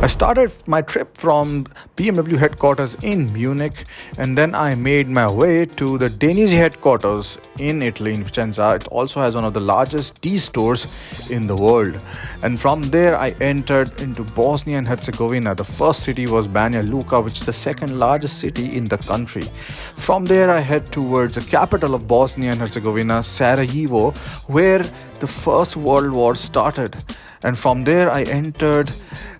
I started my trip from BMW headquarters in Munich, and then I made my way to the Danish headquarters in Italy, in Vicenza. It also has one of the largest tea stores in the world. And from there, I entered into Bosnia and Herzegovina. The first city was Banja Luka, which is the second largest city in the country. From there, I head towards the capital of Bosnia and Herzegovina, Sarajevo, where the First World War started. And from there, I entered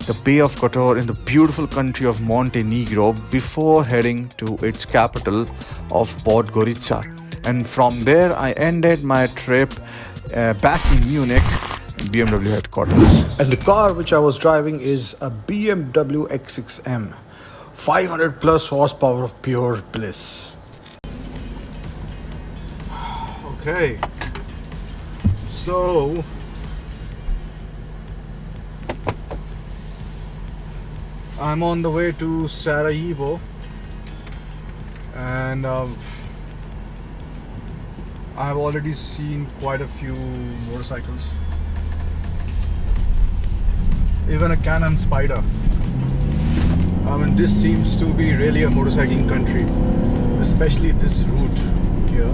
the Bay of Kotor in the beautiful country of Montenegro before heading to its capital of Podgorica. And from there, I ended my trip back in Munich, BMW headquarters. And the car which I was driving is a BMW X6M, 500 plus horsepower of pure bliss. Okay, so I'm on the way to Sarajevo, and I've already seen quite a few motorcycles, even a Can-Am Spider. I mean, this seems to be really a motorcycling country, especially this route here.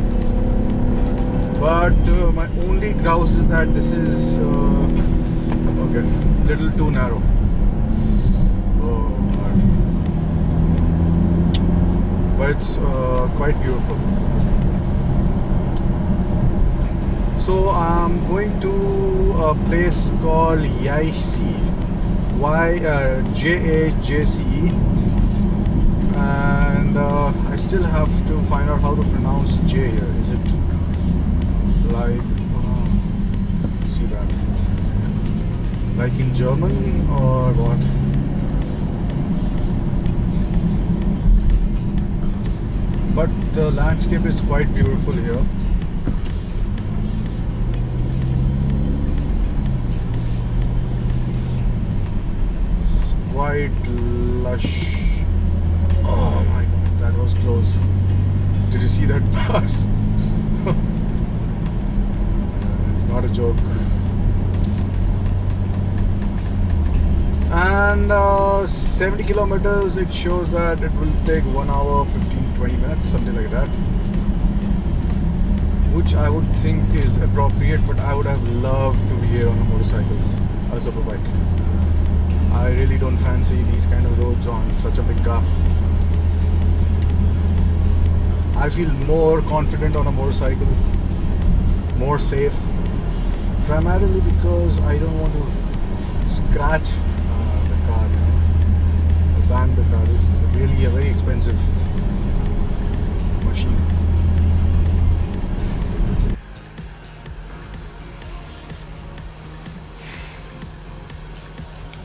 But my only grouse is that this is okay, little too narrow. But it's quite beautiful. So I'm going to a place called Jajce, Jajce, and I still have to find out how to pronounce J here. Is it like see that like in German or what? But the landscape is quite beautiful here. It's quite lush. Oh my god, that was close. Did you see that pass? It's not a joke. And 70 kilometers, it shows that it will take 1 hour 15-20 minutes, something like that, which I would think is appropriate. But I would have loved to be here on a motorcycle, a super bike. I really don't fancy these kind of roads on such a big car. I feel more confident on a motorcycle, more safe, primarily because I don't want to scratch car, band the car. Is really a very expensive machine.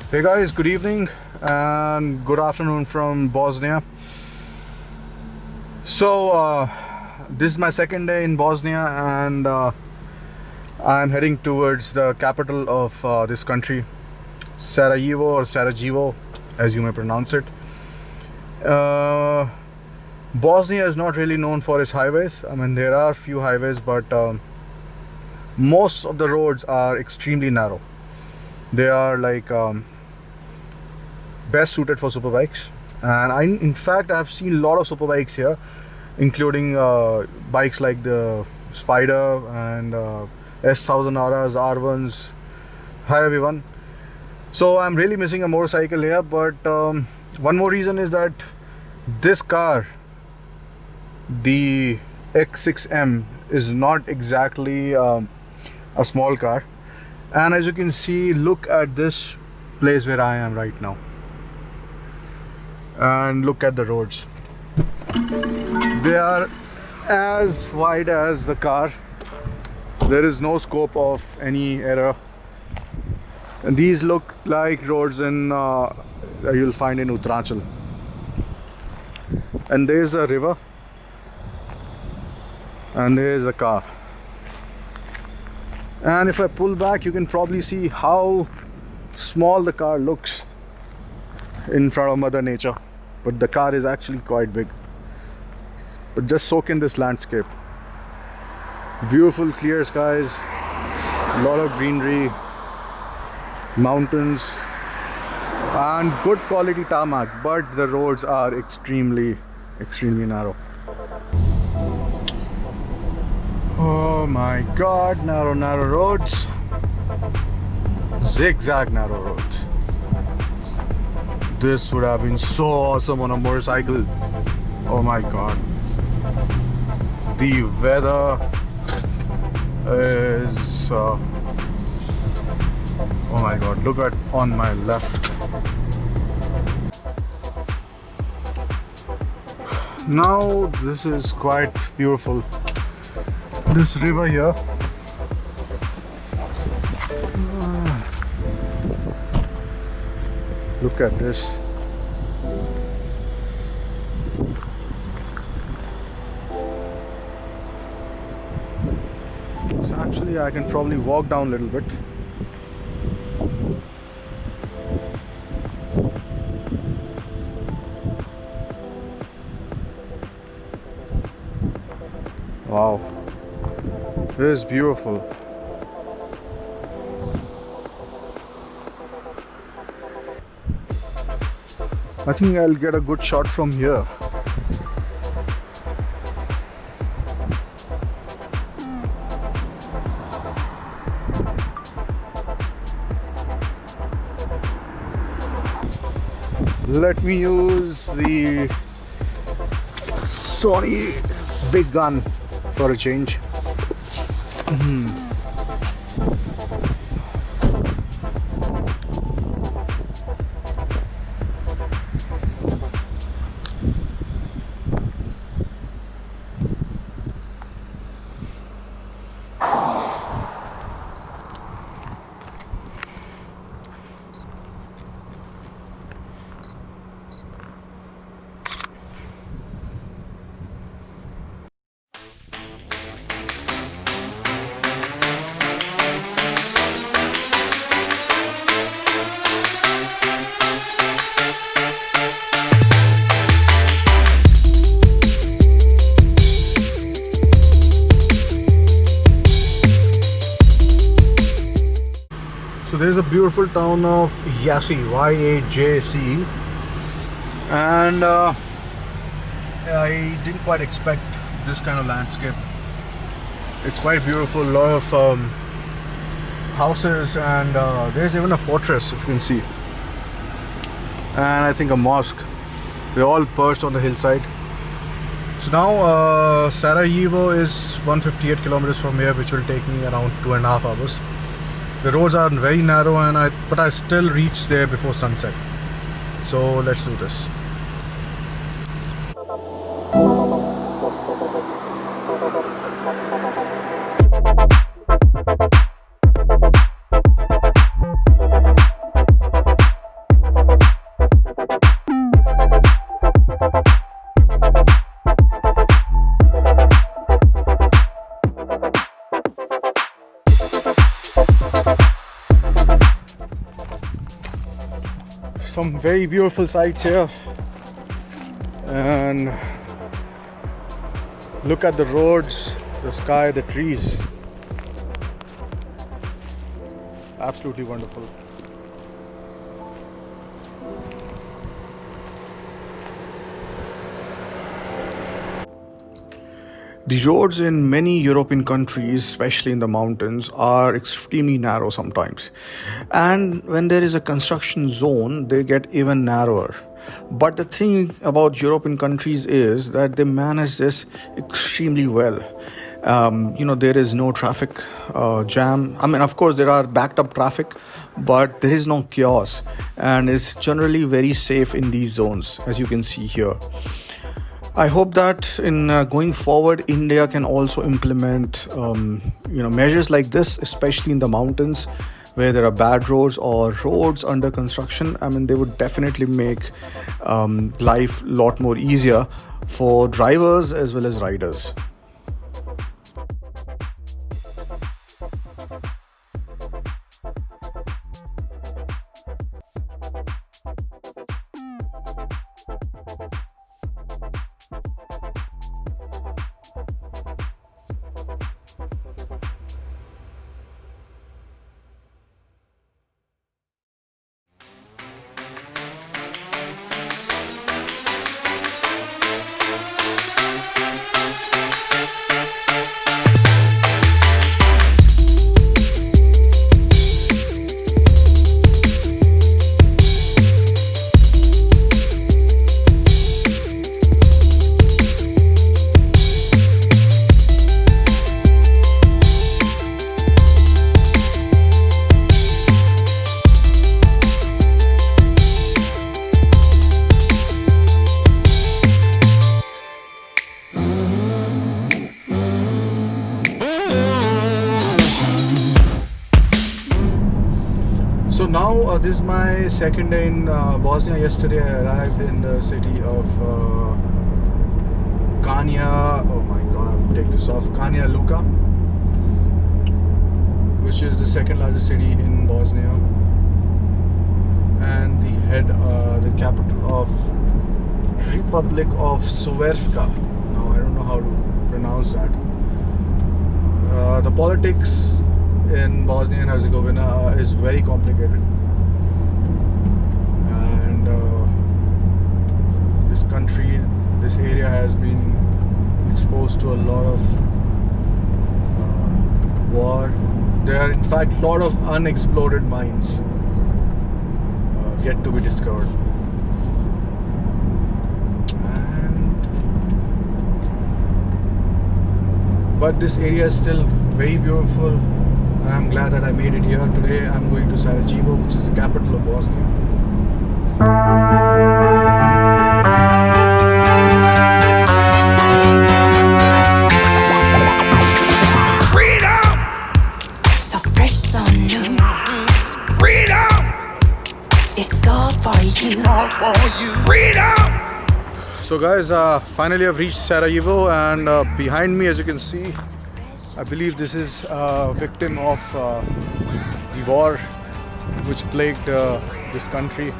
Hey guys, good evening and good afternoon from Bosnia. So this is my second day in Bosnia, and I'm heading towards the capital of this country, Sarajevo, or Sarajevo, as you may pronounce it. Bosnia is not really known for its highways. I mean, there are few highways, but most of the roads are extremely narrow. They are like best suited for superbikes, and in fact I've seen a lot of superbikes here, including bikes like the Spider and S1000RRs, R1s. Hi everyone. So I'm really missing a motorcycle here, but one more reason is that this car, the X6M, is not exactly a small car. And as you can see, look at this place where I am right now, and look at the roads. They are as wide as the car. There is no scope of any error. And these look like roads in you'll find in Uttarakhand. And there's a river, and there's a car. And if I pull back, you can probably see how small the car looks in front of Mother Nature. But the car is actually quite big. But just soak in this landscape. Beautiful clear skies, a lot of greenery, mountains, and good quality tarmac, but the roads are extremely narrow. Oh my god, narrow roads, zigzag narrow roads. This would have been so awesome on a motorcycle. Oh my god. The weather is oh my god, look at on my left. Now this is quite beautiful, this river here. Look at this. So actually I can probably walk down a little bit. Wow, this is beautiful. I think I'll get a good shot from here. Let me use the Sony big gun for a change. So there's a beautiful town of Yasi, Y-A-J-C, and I didn't quite expect this kind of landscape. It's quite beautiful, a lot of houses, and there's even a fortress, if you can see, and I think a mosque. They're all perched on the hillside. So now Sarajevo is 158 kilometers from here, which will take me around 2.5 hours. The roads are very narrow, but I still reach there before sunset. So let's do this. Some very beautiful sights here, and look at the roads, the sky, the trees. Absolutely wonderful. The roads in many European countries, especially in the mountains, are extremely narrow sometimes. And when there is a construction zone, they get even narrower. But the thing about European countries is that they manage this extremely well. There is no traffic jam. I mean, of course, there are backed up traffic, but there is no chaos. And it's generally very safe in these zones, as you can see here. I hope that in going forward, India can also implement measures like this, especially in the mountains where there are bad roads or roads under construction. I mean, they would definitely make life a lot more easier for drivers as well as riders. So now this is my second day in Bosnia. Yesterday I arrived in the city of Kanja. Oh my god, I will take this off. Kanja Luka, which is the second largest city in Bosnia, and the capital of Republic of Slovenska. Now I don't know how to pronounce that. The politics in Bosnia and Herzegovina is very complicated, and this country, this area has been exposed to a lot of war. There are in fact a lot of unexploded mines yet to be discovered. But this area is still very beautiful, and I'm glad that I made it here. Today I'm going to Sarajevo, which is the capital of Bosnia. Freedom! So fresh, so new. Freedom! It's all for you. All for you. Freedom! So guys, finally I've reached Sarajevo, and behind me, as you can see, I believe this is a victim of the war which plagued this country,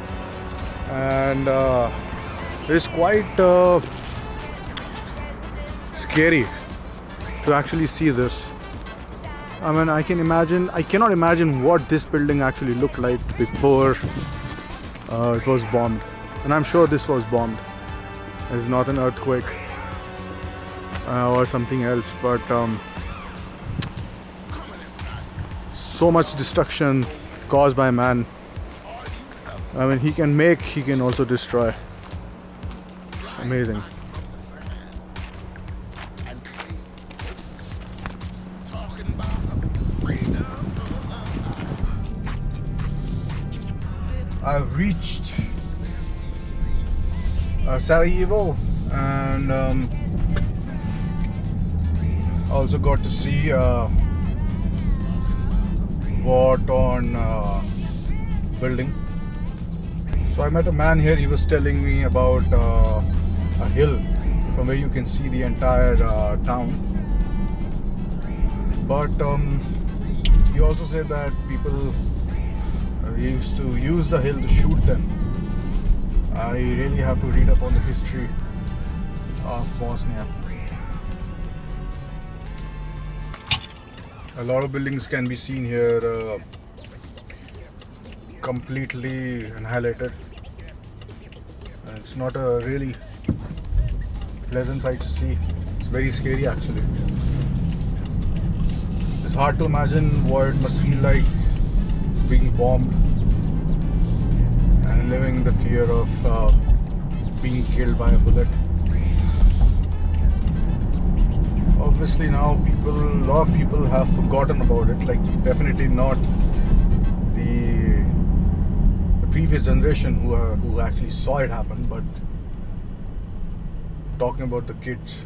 and it's quite scary to actually see this. I mean, I cannot imagine what this building actually looked like before it was bombed, and I'm sure this was bombed. It's not an earthquake or something else, but so much destruction caused by man. I mean, he can make, he can also destroy. It's amazing. I've reached Sarajevo, and also got to see what on building. So I met a man here. He was telling me about a hill from where you can see the entire town. But he also said that people used to use the hill to shoot them. I really have to read up on the history of Bosnia. A lot of buildings can be seen here completely annihilated. It's not a really pleasant sight to see. It's very scary actually. It's hard to imagine what it must feel like being bombed and living in the fear of being killed by a bullet. Obviously now a lot of people have forgotten about it, like definitely not the previous generation who actually saw it happen, but talking about the kids